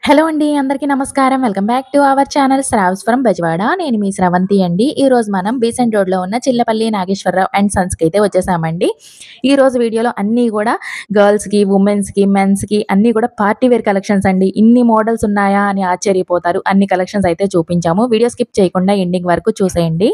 Hello అండి. అందరికీ నమస్కారం. Welcome back to our channel Shravs from Bezawada. నేను మీ స్రవంతి అండి. ఈరోజు మనం బీసెంట్ రోడ్‌లో ఉన్న చిల్లపల్లి నాగేశ్వరరావు అండ్ సన్స్‌కి అయితే వచ్చేసామండి. ఈరోజు వీడియోలో అన్నీ గూడా గర్ల్స్‌కి, వుమెన్స్‌కి, మెన్స్‌కి అన్నీ గూడా పార్టీ వేర్ కలెక్షన్స్ అండి. ఇన్ని మోడల్స్ ఉన్నాయా అని ఆశ్చర్యపోతారు. అన్ని కలెక్షన్స్ అయితే చూపించాము. వీడియో స్కిప్ చేయకుండా ఎండింగ్ వరకు చూసేయండి.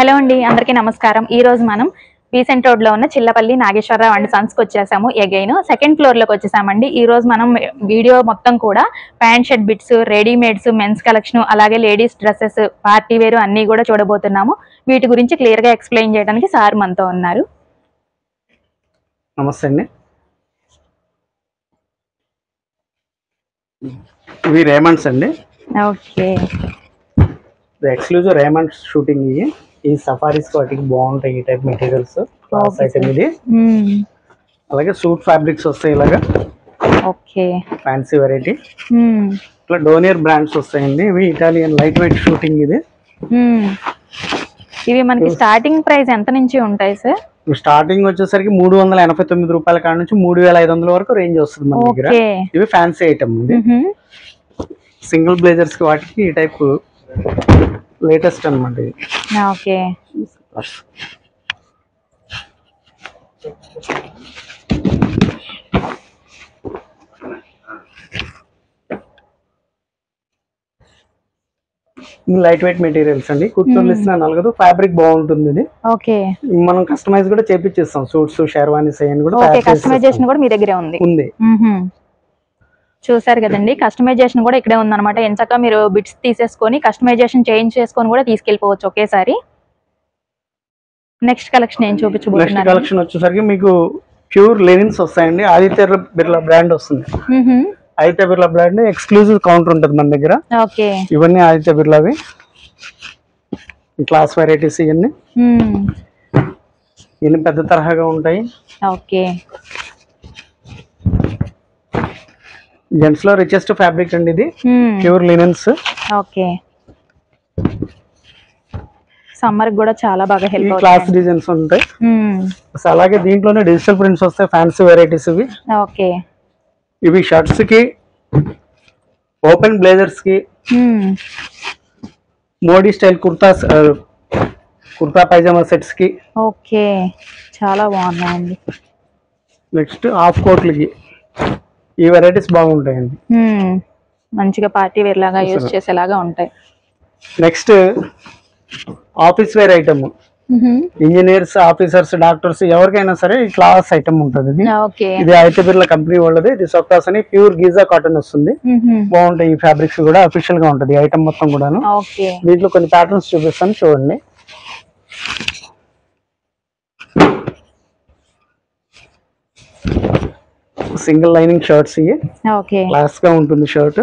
హలో అండి. అందరికీ నమస్కారం. ఈరోజు మనం బీసెంట్ రోడ్ లో ఉన్న చిల్లపల్లి నాగేశ్వరరావు అండ్ సన్స్ కి వచ్చేసాము. అగైన్ సెకండ్ ఫ్లోర్ లోకి వచ్చేసామండి. ఈ రోజు మనం వీడియో మొత్తం కూడా pant shirt bits, readymades, men's collection, అలాగే లేడీస్ డ్రెస్సెస్, పార్టీ వేర్ అన్ని కూడా చూడబోతున్నాము. వీటి గురించి క్లియర్ గా ఎక్స్ప్లెయిన్ చేయడానికి సార్ మనతో ఉన్నారు. నమస్తే అండి. ఇవి రేమండ్స్ అండి. Okay, exclusive Raymond's shooting. ఇవి ఈ సఫారీస్ వాటికి బాగుంటాయి. ఈ టైప్ మెటీరియల్స్ క్లాస్ ఐటమ్ ఇది. అలాగే సూట్ ఫ్యాబ్రిక్స్ వస్తాయి. ఇలాగా ఓకే, ఫ్యాన్సీ వెరైటీ. ఇట్లా డోనియర్ బ్రాండ్స్ వస్తాయండి. ఇవి ఇటాలియన్ లైట్ వెయిట్ షూటింగ్. ఇది ఇవి మనకి స్టార్టింగ్ ప్రైస్ ఎంత నుంచి ఉంటాయి సార్? స్టార్టింగ్ వచ్చేసరికి 389 రూపాయల కాడ నుంచి 3500 వరకు రేంజ్ వస్తుంది మన దగ్గర. ఇవి ఫ్యాన్సీ ఐటమ్ ఉంది. సింగిల్ బ్లేజర్స్ కి వాటికి ఈ టైప్ లేటెస్ట్ అన్నమాట. ఓకే, లైట్ వెయిట్ మెటీరియల్స్ అండి. కూర్చొని ఇస్తున్నా నలగదు. ఫ్యాబ్రిక్ బాగుంటుంది. ఇది ఓకే, మనం కస్టమైజ్ కూడా చేపిస్తాం. సూట్స్, షెర్వానీస్ అయ్యి కూడా కస్టమైజేషన్ కూడా మీ దగ్గరే ఉంది. చూసారు కదండి, కస్టమైజేషన్ కూడా ఇక్కడే ఉందన్నమాట. ఎంచక్క మీరు బిట్స్ తీసేసుకొని కస్టమైజేషన్ చేంజ్ చేసుకొని కూడా తీసుకెళ్ళిపోవచ్చు ఒకేసారి. నెక్స్ట్ కలెక్షన్ ఏం చూపించబోతున్నారు? నెక్స్ట్ కలెక్షన్ వచ్చేసరికి మీకు ప్యూర్ లెనిన్స్ వస్తాయండి. ఆదిత్య బిర్లా బ్రాండ్ వస్తుంది. Aditya Birla brand exclusive counter ఉంటుంది మన దగ్గర. ఓకే, ఇవన్నీ ఆదిత్య బిర్లావి క్లాస్ వెరైటీస్. ఇవన్నీ పెద్ద తరహాగా ఉంటాయి. ఓకే, జెంట్స్ లో రిచెస్ట్ ఫ్యాబ్రిక్ అండి. ఇది ప్యూర్ లినెన్స్. ఓకే, సమ్మర్ కూడా చాలా బాగా హెల్ప్ అవుతుంది. క్లాస్ డిజైన్స్ ఉంటాయి. అలాగే దీంట్లోనే డిజిటల్ ప్రింట్స్ వస్తాయి. ఫ్యాన్సీ వెరైటీస్ ఇవి. ఓకే, ఇవి షర్ట్స్ కి, ఓపెన్ బ్లేజర్స్ కి, మోడీ స్టైల్ కుర్తా పైజామా సెట్స్ కి. ఓకే, చాలా బాగున్నాయండి. నెక్స్ట్ హాఫ్ కోట్లకి ఈ వెరైటీస్ బాగుంటాయండి. మంచిగా పార్టీ వేర్ లాగా యూజ్ చేసేలాగా ఉంటాయి. Next office wear item. Engineers, officers, doctors ఎవరికైనా సరే ఈ క్లాస్ ఐటమ్ ఉంటుంది. ఇది ఆదిత్య బిర్లా కంపెనీ వాళ్ళది. ఇది సొక్కాస్ అని ప్యూర్ గీజా కాటన్ వస్తుంది. బాగుంటాయి. ఈ ఫ్యాబ్రిక్స్ కూడా అఫీషియల్ గా ఉంటుంది. ఐటమ్ మొత్తం కూడాను. దీంట్లో కొన్ని ప్యాటర్న్స్ చూపిస్తాను, చూడండి. Single lining shirts. ఇవి క్లాస్ గా ఉంటుంది షర్ట్.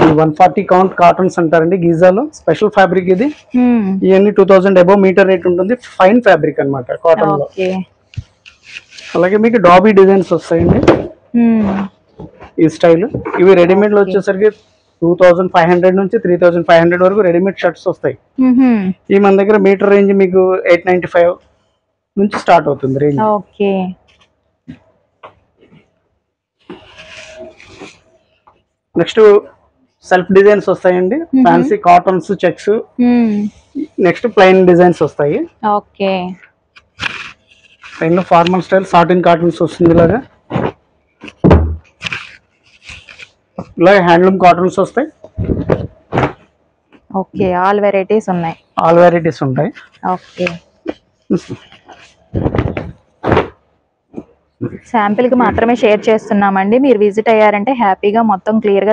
140 కౌంట్ కాటన్స్ అంటారండి. గీజాలో స్పెషల్ ఫ్యాబ్రిక్ ఇది. ఇవన్నీ 2000 అబౌవ్ మీటర్ రేట్ ఉంటుంది. ఫైన్ ఫ్యాబ్రిక్ అన్నమాట కాటన్ లో. అలాగే మీకు డాబీ డిజైన్స్ వస్తాయండి ఈ స్టైల్. ఇవి రెడీమేడ్ లో వచ్చేసరికి 2500 నుంచి 3500 వరకు రెడీమేడ్ షర్ట్స్ వస్తాయి. ఈ మన దగ్గర మీటర్ రేంజ్ మీకు 895 నుంచి స్టార్ట్ అవుతుంది రేంజ్. నెక్స్ట్ సెల్ఫ్ డిజైన్స్ వస్తాయండి. Fancy cottons, checks. Next plain designs వస్తాయి. ప్లెయిన్ లో ఫార్మల్ స్టైల్ సాటిన్ కాటన్స్ వస్తుంది. ఇలాగా హ్యాండ్లూమ్ కాటన్స్ వస్తాయి. ఆల్ వెరైటీస్ ఉన్నాయి. ఆల్ వెరైటీస్ ఉంటాయి. శాంపిల్ కి మాత్రమే షేర్ చేస్తున్నామండి. మీరు విజిట్ అయ్యారంటే హ్యాపీగా మొత్తం క్లియర్ గా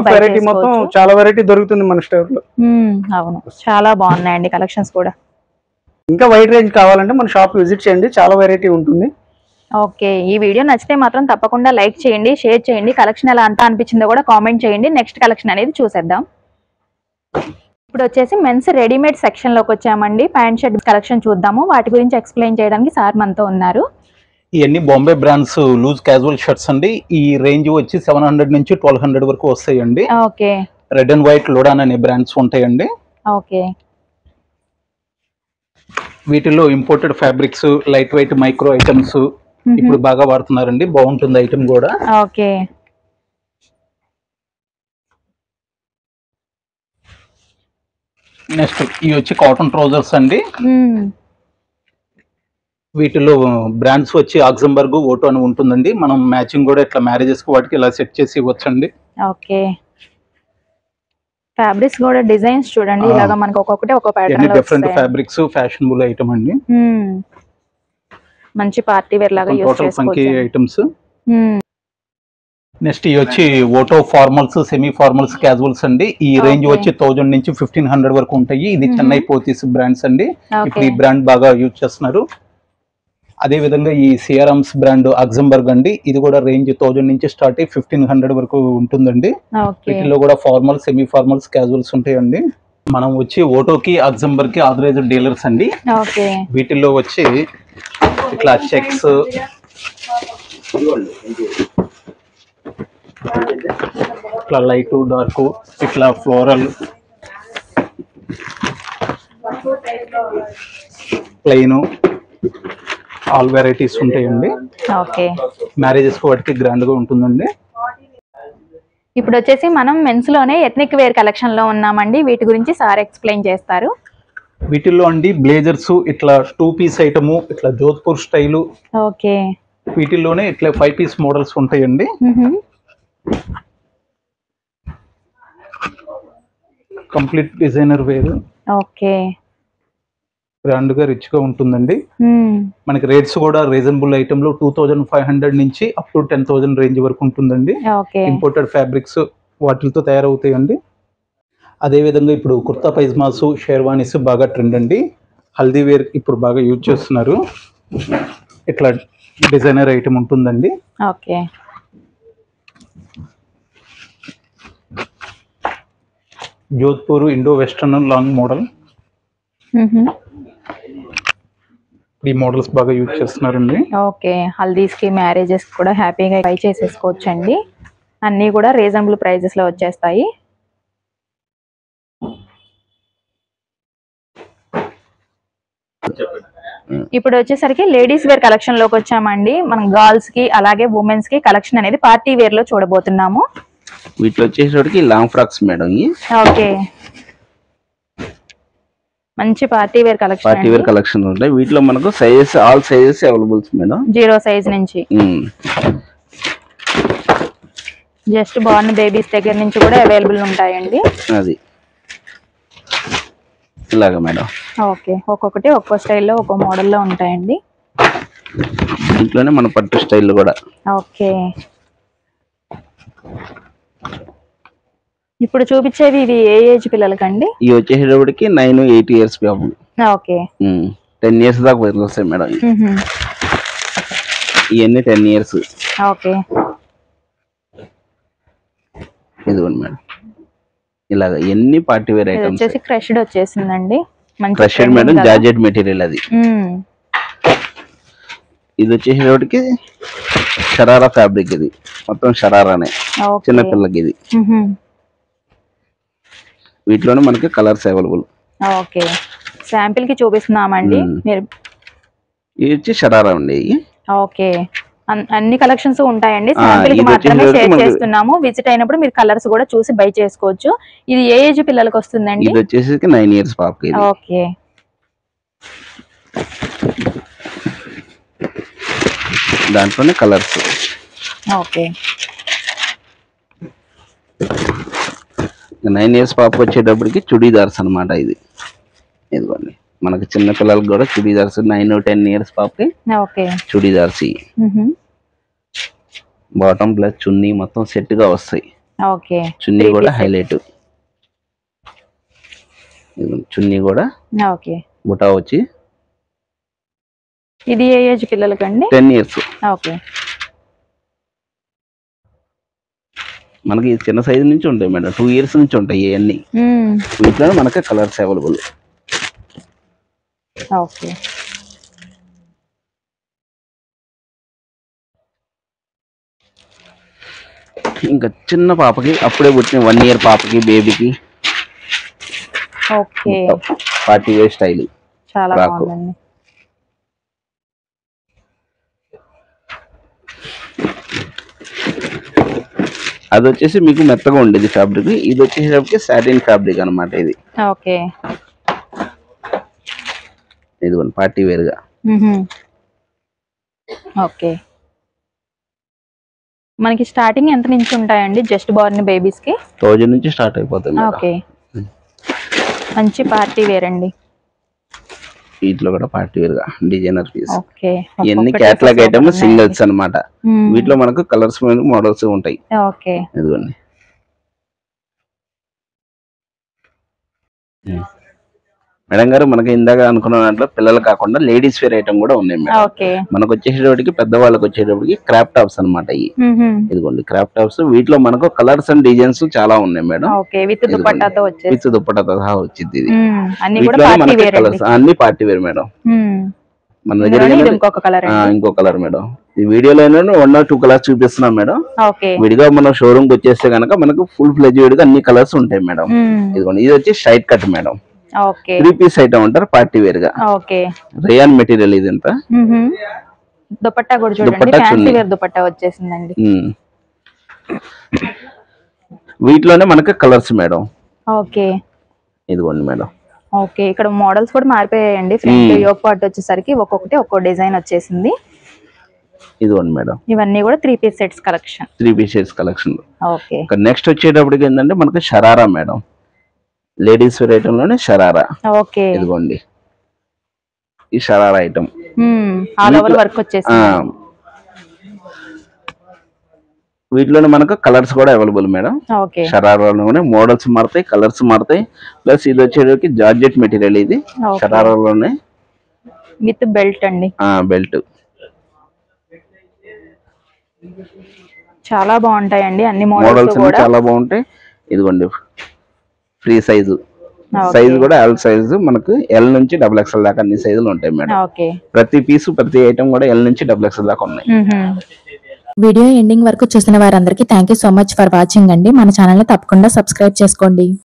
వెరైటీ మొత్తం చాలా వెరైటీ దొరుకుతుంది మన స్టోర్ లో. అవును, చాలా బాగున్నాయండి కలెక్షన్స్ కూడా. ఇంకా వైడ్ రేంజ్ కావాలంటే మన షాప్ విజిట్ చేయండి. చాలా వెరైటీ ఉంటుంది. ఓకే, ఈ వీడియో నచ్చితే మాత్రం తప్పకుండా లైక్ చేయండి, షేర్ చేయండి. కలెక్షన్ ఎలా అంతా అనిపించిందో కూడా కామెంట్ చేయండి. నెక్స్ట్ కలెక్షన్ అనేది చూసేద్దాం. ఇప్పుడు వచ్చేసి మెన్స్ రెడీమేడ్ సెక్షన్ లోకి వచ్చామండి. ప్యాంట్ షర్ట్ కలెక్షన్ చూద్దాము. వాటి గురించి ఎక్స్ప్లెయిన్ చేయడానికి సార్ మనతో ఉన్నారు. ఇవన్నీ Bombay brands loose casual shirts అండి. ఈ రేంజ్ వచ్చి 700 నుంచి 1200 వరకు వస్తాయండి. ఓకే, రెడ్ అండ్ వైట్ లోడాన్ అనే బ్రాండ్స్ ఉంటాయండి. ఓకే, వీటిలో imported fabrics, light weight micro items, ఇప్పుడు బాగా వాడుతున్నారండి, బాగుంటుంది ఐటమ్ కూడా. ఓకే. నెక్స్ట్ ఇవి వచ్చి కాటన్ ట్రౌజర్స్ అండి. వీటిలో బ్రాండ్స్ వచ్చి ఆక్సంబర్గ్, ఓటో అని ఉంటుందండి. మనం మ్యాచింగ్ కూడా ఇట్లా మ్యారేజెస్ కి వాటికి ఇలా సెట్ చేసి ఇవ్వచ్చండి. ఓకే. ఫ్యాబ్రిక్స్ కూడా డిజైన్స్ చూడండి, ఇలాగా మనకు ఒక్కొక్కటి ఒక్కో ప్యాటర్న్ లో డిఫరెంట్ ఫ్యాబ్రిక్స్, ఫ్యాషనబుల్ ఐటమ్ అండి. మంచి పార్టీ వేర్ లాగా యూస్ చేసుకోవచ్చు ఐటమ్స్. నెక్స్ట్ ఇవి వచ్చి ఓటో ఫార్మల్స్, సెమీ ఫార్మల్స్, క్యాజువల్స్ అండి. ఈ రేంజ్ వచ్చి 1000 నుంచి 1500 వరకు ఉంటాయి. ఇది చెన్నై పోతీస్ బ్రాండ్స్ అండి. ఇప్పుడు ఈ బ్రాండ్ బాగా యూజ్ చేస్తున్నారు. అదే విధంగా ఈ సిఆర్ఎమ్స్ బ్రాండ్ ఆక్సంబర్గ్ అండి. ఇది కూడా రేంజ్ 1000 నుంచి స్టార్ట్ అయ్యి 1500 వరకు ఉంటుందండి. వీటిలో కూడా ఫార్మల్, సెమీ ఫార్మల్స్, క్యాజువల్స్ ఉంటాయండి. మనం వచ్చి ఓటోకి, ఆక్సంబర్గ్ కి ఆథరైజ్డ్ డీలర్స్ అండి. వీటిల్లో వచ్చి ఇట్లా చెక్స్, ఇట్లా లైట్, డార్క్, ఇట్లా ఫ్లోరల్, ప్లెయిన్, ఆల్ వెరైటీస్ ఉంటాయండి. మ్యారేజెస్ వాటికి గ్రాండ్ గా ఉంటుందండి. ఇప్పుడు వచ్చేసి మనం మెన్స్ లోనే ఎథ్నిక్ వేర్ కలెక్షన్ లో ఉన్నామండి. వీటి గురించి సార్ ఎక్స్ప్లెయిన్ చేస్తారు. వీటిల్లో అండి బ్లేజర్స్, ఇట్లా 2 పీస్ ఐటమ్, ఇట్లా జోధ్పూర్ స్టైల్. ఓకే. వీటిల్లోనే ఇట్లా 5 పీస్ మోడల్స్ ఉంటాయండి. Complete designer wear. Okay. Grand గా రిచ్ గా ఉంటుందండి. మనకి రేట్స్ కూడా రీజనబుల్ ఐటమ్ లో 2500 నుంచి అప్ టు 10,000 రేంజ్ వరకు ఉంటుందండి. ఇంపోర్టెడ్ ఫ్యాబ్రిక్స్ వాటితో తయారవుతాయండి. అదే విధంగా ఇప్పుడు కుర్తా పైజమాస్, షేర్వానీస్ బాగా ట్రెండ్ అండి. హల్దీ వేర్ ఇప్పుడు బాగా యూజ్ చేస్తున్నారు. ఇట్లా డిజైనర్ ఐటమ్ ఉంటుందండి. Okay. Jodhpur Indo western long model. ఈ మోడల్స్ బాగా యూజ్ చేస్తున్నారండి. ఓకే. హల్దీస్ కి, మ్యారేజెస్ కూడా హ్యాపీగా ట్రై చేసేసుకోవచ్చు అండి. అన్నీ కూడా రీజనబుల్ ప్రైజెస్ లో వచ్చేస్తాయి. ఇప్పుడు వచ్చేసరికి లేడీస్ వేర్ కలెక్షన్ లోకి వచ్చామండి. మనం గర్ల్స్ కి అలాగే ఉమెన్స్ కి కలెక్షన్ అనేది పార్టీ వేర్ లో చూడబోతున్నాము. వీటిలో వచ్చేసరికి లాంగ్ ఫ్రాక్స్ మేడం. ఓకే. మంచి పార్టీ వేర్ కలెక్షన్ ఉంటాయి. వీటిలో మనకు sizes, all sizes availables madam. 0 size నుంచి జస్ట్ బార్న్ బేబీస్ దగ్గర నుంచి కూడా అవైలబుల్ ఉంటాయండి. అది ఇలాగా మేడం. ఓకే. ఒక్కొక్కటి ఒక్కో స్టైల్లో ఒక్కో మోడల్లో ఉంటాయండి. ఇంట్లోనే మన పట్టు స్టైల్ కూడా. ఓకే. ఇప్పుడు చూపించేవి ఇవి ఏ ఏజ్ పిల్లలకండి? ఇవి వచ్చేటప్పటికి 9-8 ఇయర్స్ బాబు. ఓకే. 10 ఇయర్స్ దాకా వస్తాయి మేడం. ఇవన్నీ 10 ఇయర్స్. ఓకే. ఇదిగోండి మేడం. ఇలాగా ఎన్ని పార్టీ వేర్ ఐటమ్స్. వచ్చేసి క్రష్డ్ వచ్చేసిందండి. మంచి క్రష్డ్ మేడం, జార్జెట్ మెటీరియల్ అది. ఇది వచ్చేటప్పటికి షరారా ఫ్యాబ్రిక్. ఇది మొత్తం షరారానే, చిన్న పిల్లకి ఇది. వీటిలోనే మనకి కలర్స్ అవైలబుల్. ఓకే. శాంపిల్ కి చూపిస్తున్నామండి. ఇది వచ్చి షరారా అండి. ఓకే. అన్ని కలెక్షన్స్ ఉంటాయండి. శాంపిల్ కి మాత్రమే షేర్ చేస్తున్నాము. విజిట్ అయినప్పుడు మీరు కలర్స్ కూడా చూసి బై చేసుకోవచ్చు. ఇది ఏ ఏజ్ పిల్లలకు వస్తుందండి? ఇది వచ్చేసి 9 ఇయర్స్ పాపకి. ఓకే. దాంట్లోనే కలర్స్. ఓకే. 9 ఇయర్స్ పాప వచ్చేటప్పటికి చుడీదార్స్ అనమాట. ఇదిగోండి మనకి చిన్న పిల్లలకి కూడా చుడీదార్స్. 9-10 ఇయర్స్ పాపకి చుడీదార్స్. బాటమ్ ప్లస్ చున్నీ మొత్తం సెట్ గా వస్తాయి. చున్నీ కూడా హైలైట్. చున్నీ కూడా బుటా వచ్చి. ఇది ఏ ఏజ్ పిల్లలకండి? 10 ఇయర్స్. ఓకే. మనకి చిన్న సైజు నుంచి ఉంటాయి మేడం. 2 ఇయర్స్ నుంచి ఉంటాయి ఇవన్నీ. వీటిలో మనకి కలర్స్ అవైలబుల్. ఓకే. ఇంకా చిన్న పాపకి, అప్పుడే పుట్టిన 1 ఇయర్ పాపకి, బేబీకి. ఓకే. Party wear style. చాలా బాగుందండి. అది వచ్చేసి మీకు మెత్తగా ఉండేది ఫ్యాబ్రిక్. ఇది వచ్చేసరికి సాటిన్ ఫ్యాబ్రిక్ అన్నమాట. ఇది ఓకే, ఇదిగోండి పార్టీ వేర్ గా. ఓకే, మనకి స్టార్టింగ్ ఎంత నుంచి ఉంటాయండి జస్ట్ బోర్న్ బేబీస్ కి? 1000 నుంచి స్టార్ట్ అయిపోతుంది. ఓకే, మంచి పార్టీ వేర్ అండి. వీటిలో కూడా పార్టీ వేర్ గా డిజైనర్ పీస్. ఓకే, ఇవన్నీ క్యాటలాగ్ ఐటమ్ సింగిల్స్ అన్నమాట. వీటిలో మనకు కలర్స్ మోడల్స్ ఉంటాయి. ఓకే, ఇదిగోండి. మేడం గారు మనకి ఇందాక అనుకున్న దాంట్లో పిల్లలు కాకుండా లేడీస్ వేర్ ఐటమ్ కూడా ఉన్నాయి మేడం. ఓకే, మనకు వచ్చేటప్పటికి పెద్దవాళ్ళకి వచ్చేటప్పటికి క్రాప్ టాప్స్ అన్నమాట. ఇదిగోండి క్రాప్ టాప్స్. వీటిలో మనకు కలర్స్ అండ్ డిజైన్స్ చాలా ఉన్నాయి మేడం. ఓకే, విత్ దుపట్టాతో వచ్చేసి విత్ దుపట్టాతో సహా వచ్చింది ఇది. అన్ని కూడా వీటిలో పార్టీ మనకి వేర్ కలర్స్ అన్ని పార్టీ వేర్ మేడం. మన దగ్గర ఇంకొక కలర్ ఇంకో కలర్ మేడం. ఈ వీడియోలో 1 or 2 కలర్స్ చూపిస్తున్నాం మేడం. ఓకే, విడిగా మనం షోరూమ్ కి వచ్చేస్తే కనుక మనకు ఫుల్ ఫ్లెజ్ విడిగా అన్ని కలర్స్ ఉంటాయి మేడం. ఇదిగోండి ఇది వచ్చి షైట్ cut madam. Okay, 3 piece item అంటారు పార్టీ వేర్ గా. ఓకే, రేయాన్ మెటీరియల్ ఇది అంతా. దుపట్టా కూడా చూడండి, ఫ్యాన్సీ వేర్ దుపట్టా వచ్చేసిందండి. వీటిలోనే మనకి కలర్స్ మేడం. ఓకే, ఇదిగోండి మేడం. ఓకే, ఇక్కడ మోడల్స్ కూడా మారిపోయాయండి. ఫ్రంట్ యోక్ పార్ట్ వచ్చేసరికి ఒక్కొక్కటి ఒక్కో డిజైన్ వచ్చేసింది. ఇదిగోండి మేడం. ఇవన్నీ కూడా 3 piece sets collection. 3 piece sets collection. Okay, next వచ్చేటప్పటికి ఏంటంటే మనకి sharara madam. Ladies wear item లోనే షరారా. ఓకే, ఇదిగోండి ఈ sharara item all over work వచ్చేసింది. వీటిలోనే మనకు కలర్స్ కూడా అవైలబుల్ మేడం. ఓకే, షరారాలోనే మోడల్స్ మారుతాయి, కలర్స్ మారుతాయి. ప్లస్ ఇది వచ్చేటప్పటికి జార్జెట్ మెటీరియల్ ఇది షరారాలోనే విత్ బెల్ట్ అండి. బెల్ట్ చాలా బాగుంటాయండి అన్ని మోడల్స్ మోడల్స్ కూడా. చాలా బాగుంటాయి. ఇదిగోండి ఫ్రీ సైజు. సైజు కూడా ఎల్ సైజు మనకు ఎల్ నుంచి XXL దాకా అన్ని సైజులు ఉంటాయి మేడం. ఓకే, ప్రతి పీసు ప్రతి ఐటమ్ కూడా ఎల్ నుంచి XXL దాకా ఉన్నాయి. వీడియో ఎండింగ్ వరకు చూసిన వారందరికీ thank you so much for watching అండి. మన ఛానల్ ని తప్పకుండా సబ్స్క్రైబ్ చేసుకోండి.